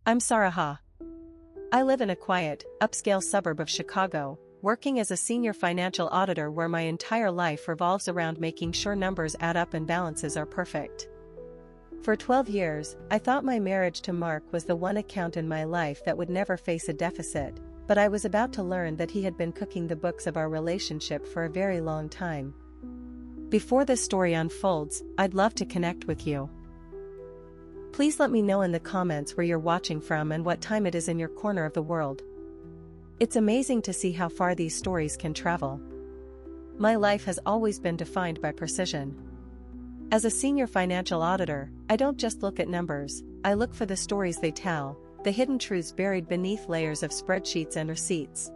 I'm Saraha. I live in a quiet, upscale suburb of Chicago, working as a senior financial auditor where my entire life revolves around making sure numbers add up and balances are perfect. For 12 years, I thought my marriage to Mark was the one account in my life that would never face a deficit, but I was about to learn that he had been cooking the books of our relationship for a very long time. Before this story unfolds, I'd love to connect with you. Please let me know in the comments where you're watching from and what time it is in your corner of the world. It's amazing to see how far these stories can travel. My life has always been defined by precision. As a senior financial auditor, I don't just look at numbers, I look for the stories they tell, the hidden truths buried beneath layers of spreadsheets and receipts.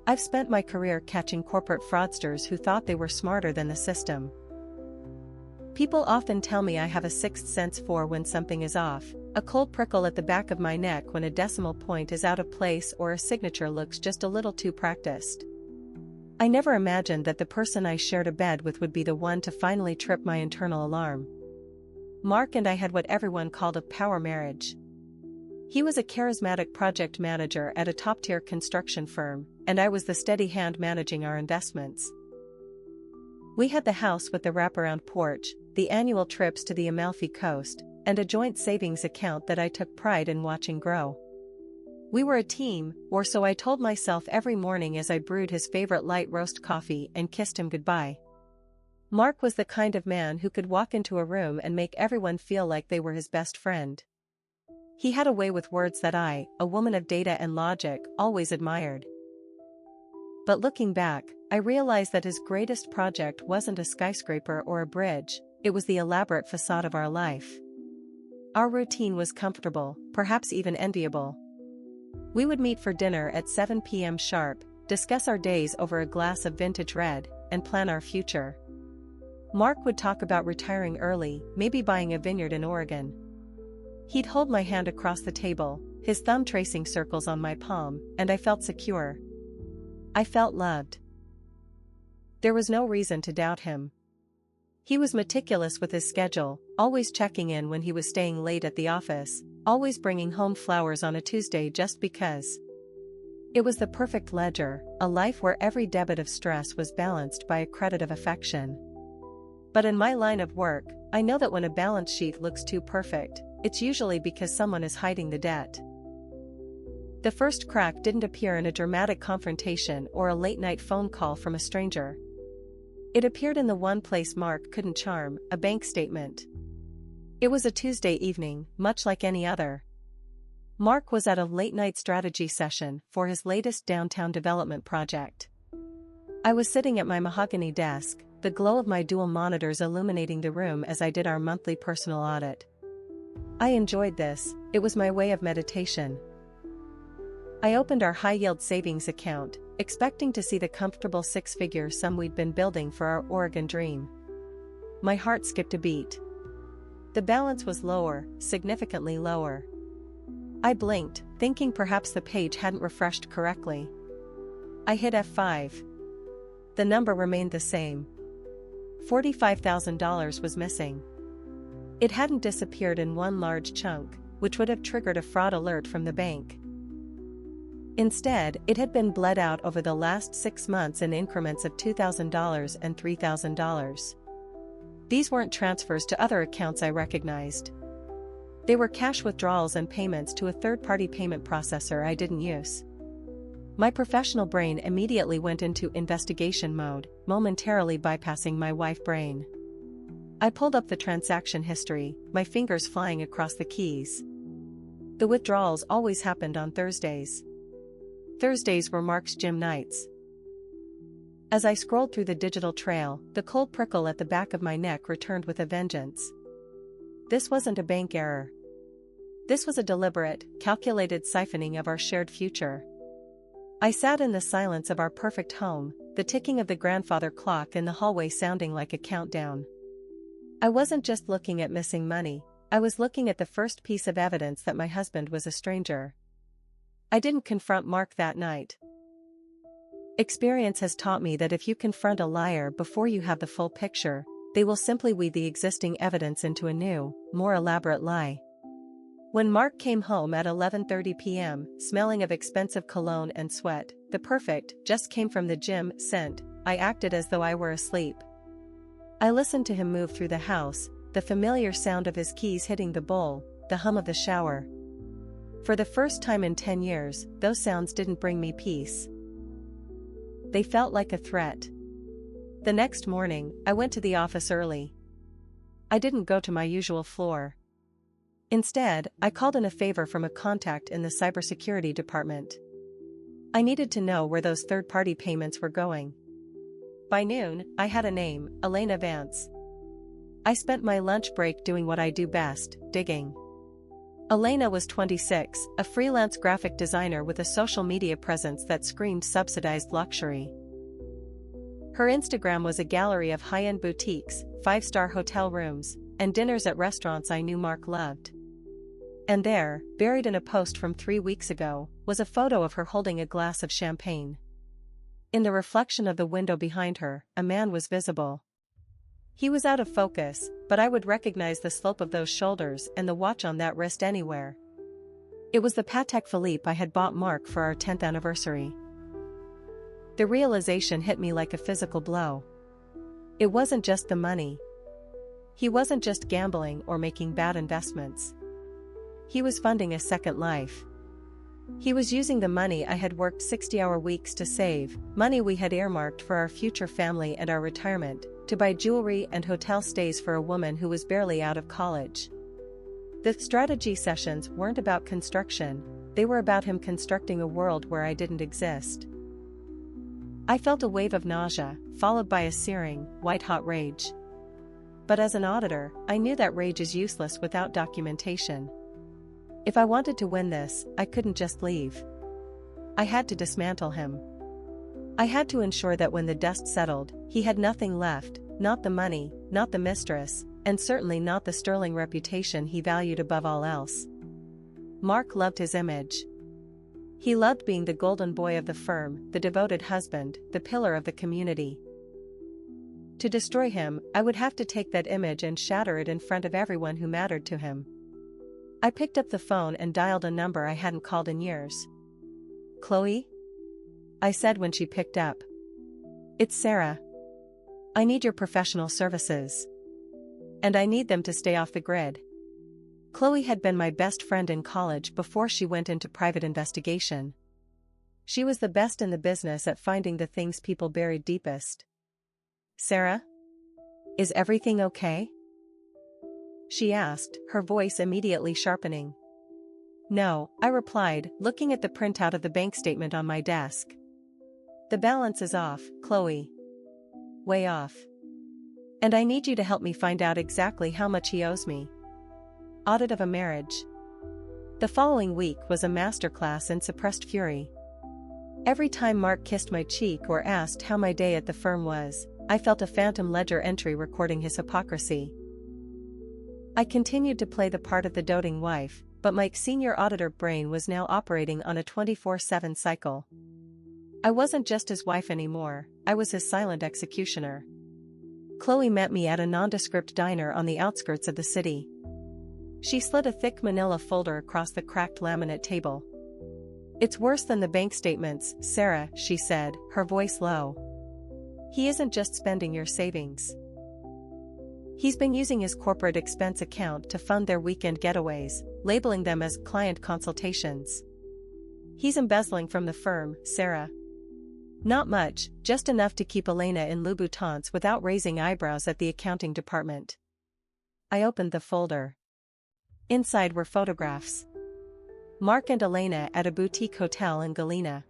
I've spent my career catching corporate fraudsters who thought they were smarter than the system. People often tell me I have a sixth sense for when something is off, a cold prickle at the back of my neck when a decimal point is out of place or a signature looks just a little too practiced. I never imagined that the person I shared a bed with would be the one to finally trip my internal alarm. Mark and I had what everyone called a power marriage. He was a charismatic project manager at a top-tier construction firm, and I was the steady hand managing our investments. We had the house with the wraparound porch, the annual trips to the Amalfi Coast, and a joint savings account that I took pride in watching grow. We were a team, or so I told myself every morning as I brewed his favorite light roast coffee and kissed him goodbye. Mark was the kind of man who could walk into a room and make everyone feel like they were his best friend. He had a way with words that I, a woman of data and logic, always admired. But looking back, I realized that his greatest project wasn't a skyscraper or a bridge, it was the elaborate facade of our life. Our routine was comfortable, perhaps even enviable. We would meet for dinner at 7 p.m. sharp, discuss our days over a glass of vintage red, and plan our future. Mark would talk about retiring early, maybe buying a vineyard in Oregon. He'd hold my hand across the table, his thumb tracing circles on my palm, and I felt secure. I felt loved. There was no reason to doubt him. He was meticulous with his schedule, always checking in when he was staying late at the office, always bringing home flowers on a Tuesday just because. It was the perfect ledger, a life where every debit of stress was balanced by a credit of affection. But in my line of work, I know that when a balance sheet looks too perfect, it's usually because someone is hiding the debt. The first crack didn't appear in a dramatic confrontation or a late-night phone call from a stranger. It appeared in the one place Mark couldn't charm, a bank statement. It was a Tuesday evening, much like any other. Mark was at a late-night strategy session for his latest downtown development project. I was sitting at my mahogany desk, the glow of my dual monitors illuminating the room as I did our monthly personal audit. I enjoyed this, it was my way of meditation. I opened our high-yield savings account, expecting to see the comfortable six-figure sum we'd been building for our Oregon dream. My heart skipped a beat. The balance was lower, significantly lower. I blinked, thinking perhaps the page hadn't refreshed correctly. I hit F5. The number remained the same. $45,000 was missing. It hadn't disappeared in one large chunk, which would have triggered a fraud alert from the bank. Instead, it had been bled out over the last 6 months in increments of $2,000 and $3,000. These weren't transfers to other accounts I recognized. They were cash withdrawals and payments to a third-party payment processor I didn't use. My professional brain immediately went into investigation mode, momentarily bypassing my wife brain. I pulled up the transaction history, my fingers flying across the keys. The withdrawals always happened on Thursdays. Thursdays were Mark's gym nights. As I scrolled through the digital trail, the cold prickle at the back of my neck returned with a vengeance. This wasn't a bank error. This was a deliberate, calculated siphoning of our shared future. I sat in the silence of our perfect home, the ticking of the grandfather clock in the hallway sounding like a countdown. I wasn't just looking at missing money, I was looking at the first piece of evidence that my husband was a stranger. I didn't confront Mark that night. Experience has taught me that if you confront a liar before you have the full picture, they will simply weave the existing evidence into a new, more elaborate lie. When Mark came home at 11:30 p.m., smelling of expensive cologne and sweat, the perfect, just came from the gym, scent, I acted as though I were asleep. I listened to him move through the house, the familiar sound of his keys hitting the bowl, the hum of the shower. For the first time in 10 years, those sounds didn't bring me peace. They felt like a threat. The next morning, I went to the office early. I didn't go to my usual floor. Instead, I called in a favor from a contact in the cybersecurity department. I needed to know where those third-party payments were going. By noon, I had a name, Elena Vance. I spent my lunch break doing what I do best, digging. Elena was 26, a freelance graphic designer with a social media presence that screamed subsidized luxury. Her Instagram was a gallery of high-end boutiques, 5-star hotel rooms, and dinners at restaurants I knew Mark loved. And there, buried in a post from 3 weeks ago, was a photo of her holding a glass of champagne. In the reflection of the window behind her, a man was visible. He was out of focus, but I would recognize the slope of those shoulders and the watch on that wrist anywhere. It was the Patek Philippe I had bought Mark for our 10th anniversary. The realization hit me like a physical blow. It wasn't just the money. He wasn't just gambling or making bad investments. He was funding a second life. He was using the money I had worked 60-hour weeks to save, money we had earmarked for our future family and our retirement, to buy jewelry and hotel stays for a woman who was barely out of college. The strategy sessions weren't about construction, they were about him constructing a world where I didn't exist. I felt a wave of nausea, followed by a searing, white-hot rage. But as an auditor, I knew that rage is useless without documentation. If I wanted to win this, I couldn't just leave. I had to dismantle him. I had to ensure that when the dust settled, he had nothing left, not the money, not the mistress, and certainly not the sterling reputation he valued above all else. Mark loved his image. He loved being the golden boy of the firm, the devoted husband, the pillar of the community. To destroy him, I would have to take that image and shatter it in front of everyone who mattered to him. I picked up the phone and dialed a number I hadn't called in years. "Chloe?" I said when she picked up. "It's Sarah. I need your professional services. And I need them to stay off the grid." Chloe had been my best friend in college before she went into private investigation. She was the best in the business at finding the things people buried deepest. "Sarah? Is everything okay?" she asked, her voice immediately sharpening. "No," I replied, looking at the printout of the bank statement on my desk. "The balance is off, Chloe. Way off. And I need you to help me find out exactly how much he owes me." Audit of a marriage. The following week was a masterclass in suppressed fury. Every time Mark kissed my cheek or asked how my day at the firm was, I felt a phantom ledger entry recording his hypocrisy. I continued to play the part of the doting wife, but my senior auditor brain was now operating on a 24/7 cycle. I wasn't just his wife anymore, I was his silent executioner. Chloe met me at a nondescript diner on the outskirts of the city. She slid a thick manila folder across the cracked laminate table. "It's worse than the bank statements, Sarah," she said, her voice low. "He isn't just spending your savings. He's been using his corporate expense account to fund their weekend getaways, labeling them as client consultations. He's embezzling from the firm, Sarah. Not much, just enough to keep Elena in Louboutins without raising eyebrows at the accounting department." I opened the folder. Inside were photographs. Mark and Elena at a boutique hotel in Galena.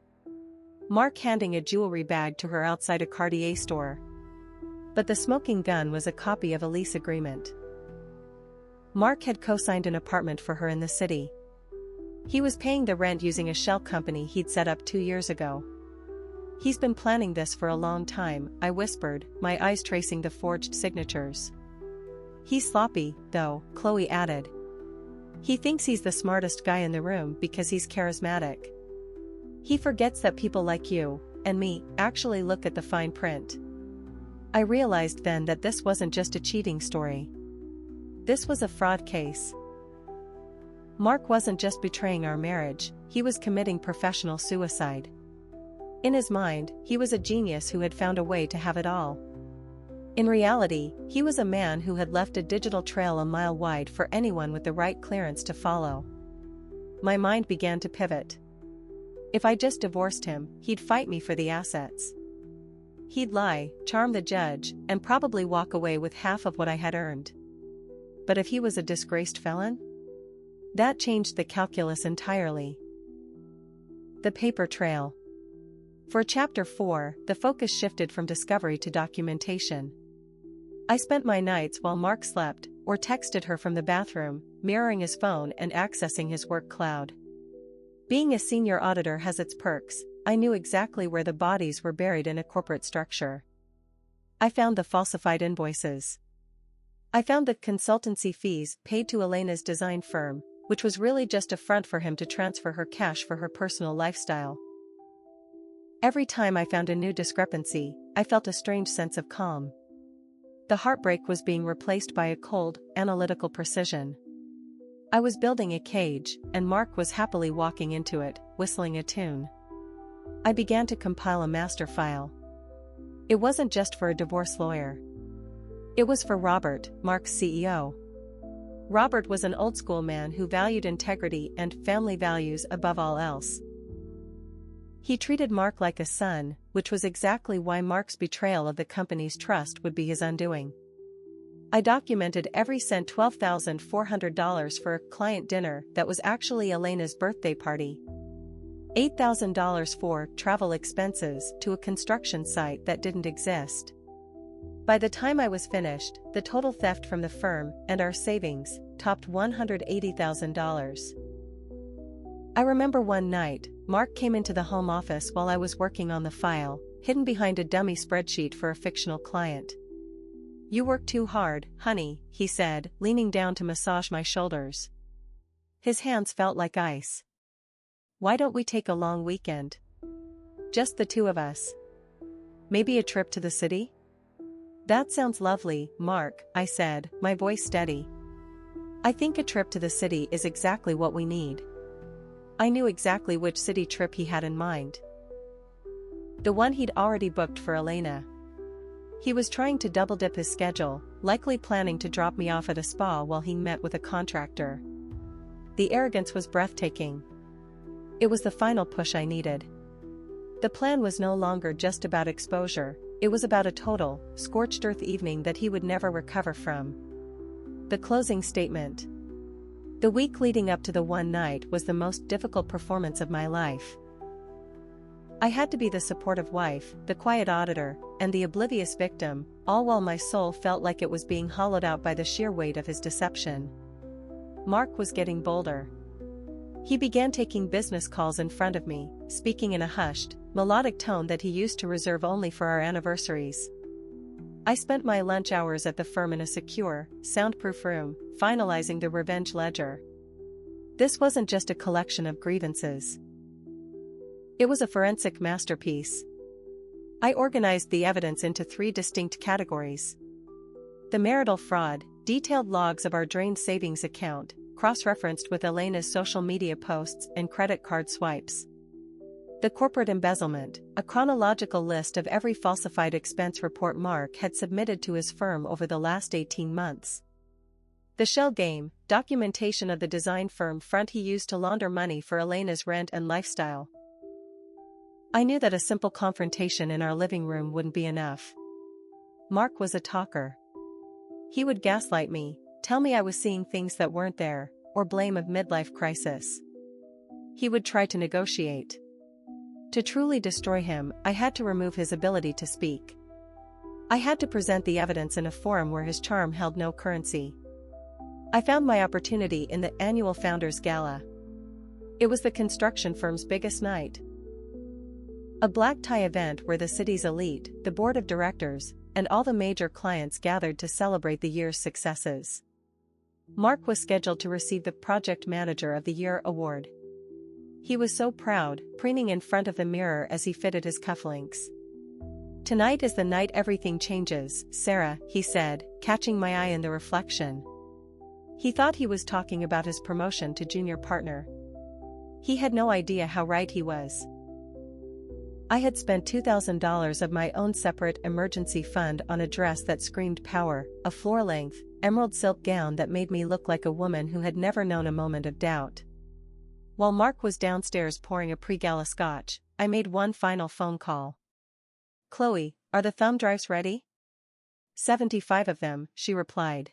Mark handing a jewelry bag to her outside a Cartier store. But the smoking gun was a copy of a lease agreement. Mark had co-signed an apartment for her in the city. He was paying the rent using a shell company he'd set up 2 years ago. "He's been planning this for a long time," I whispered, my eyes tracing the forged signatures. "He's sloppy, though," Chloe added. "He thinks he's the smartest guy in the room because he's charismatic. He forgets that people like you, and me, actually look at the fine print." I realized then that this wasn't just a cheating story. This was a fraud case. Mark wasn't just betraying our marriage, he was committing professional suicide. In his mind, he was a genius who had found a way to have it all. In reality, he was a man who had left a digital trail a mile wide for anyone with the right clearance to follow. My mind began to pivot. If I just divorced him, he'd fight me for the assets. He'd lie, charm the judge, and probably walk away with half of what I had earned. But if he was a disgraced felon? That changed the calculus entirely. The paper trail. For Chapter 4, the focus shifted from discovery to documentation. I spent my nights while Mark slept, or texted her from the bathroom, mirroring his phone and accessing his work cloud. Being a senior auditor has its perks. I knew exactly where the bodies were buried in a corporate structure. I found the falsified invoices. I found the consultancy fees paid to Elena's design firm, which was really just a front for him to transfer her cash for her personal lifestyle. Every time I found a new discrepancy, I felt a strange sense of calm. The heartbreak was being replaced by a cold, analytical precision. I was building a cage, and Mark was happily walking into it, whistling a tune. I began to compile a master file. It wasn't just for a divorce lawyer. It was for Robert, Mark's CEO. Robert was an old-school man who valued integrity and family values above all else. He treated Mark like a son, which was exactly why Mark's betrayal of the company's trust would be his undoing. I documented every cent $12,400 for a client dinner that was actually Elena's birthday party. $8,000 for travel expenses to a construction site that didn't exist. By the time I was finished, the total theft from the firm and our savings topped $180,000. I remember one night, Mark came into the home office while I was working on the file, hidden behind a dummy spreadsheet for a fictional client. "You work too hard, honey," he said, leaning down to massage my shoulders. His hands felt like ice. "Why don't we take a long weekend? Just the two of us. Maybe a trip to the city?" "That sounds lovely, Mark," I said, my voice steady. "I think a trip to the city is exactly what we need." I knew exactly which city trip he had in mind. The one he'd already booked for Elena. He was trying to double-dip his schedule, likely planning to drop me off at a spa while he met with a contractor. The arrogance was breathtaking. It was the final push I needed. The plan was no longer just about exposure, it was about a total, scorched-earth evening that he would never recover from. The closing statement. The week leading up to the one night was the most difficult performance of my life. I had to be the supportive wife, the quiet auditor, and the oblivious victim, all while my soul felt like it was being hollowed out by the sheer weight of his deception. Mark was getting bolder. He began taking business calls in front of me, speaking in a hushed, melodic tone that he used to reserve only for our anniversaries. I spent my lunch hours at the firm in a secure, soundproof room, finalizing the revenge ledger. This wasn't just a collection of grievances. It was a forensic masterpiece. I organized the evidence into 3 distinct categories. The marital fraud, detailed logs of our drained savings account, cross-referenced with Elena's social media posts and credit card swipes. The corporate embezzlement, a chronological list of every falsified expense report Mark had submitted to his firm over the last 18 months. The shell game, documentation of the design firm front he used to launder money for Elena's rent and lifestyle. I knew that a simple confrontation in our living room wouldn't be enough. Mark was a talker. He would gaslight me, tell me I was seeing things that weren't there, or blame a midlife crisis. He would try to negotiate. To truly destroy him, I had to remove his ability to speak. I had to present the evidence in a forum where his charm held no currency. I found my opportunity in the annual Founders Gala. It was the construction firm's biggest night. A black-tie event where the city's elite, the board of directors, and all the major clients gathered to celebrate the year's successes. Mark was scheduled to receive the Project Manager of the Year award. He was so proud, preening in front of the mirror as he fitted his cufflinks. "Tonight is the night everything changes, Sarah," he said, catching my eye in the reflection. He thought he was talking about his promotion to junior partner. He had no idea how right he was. I had spent $2,000 of my own separate emergency fund on a dress that screamed power, a floor-length, emerald silk gown that made me look like a woman who had never known a moment of doubt. While Mark was downstairs pouring a pre-gala scotch, I made one final phone call. "Chloe, are the thumb drives ready?" 75 of them, she replied.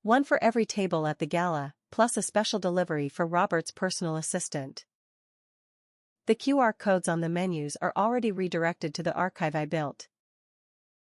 One for every table at the gala, plus a special delivery for Robert's personal assistant. The QR codes on the menus are already redirected to the archive I built.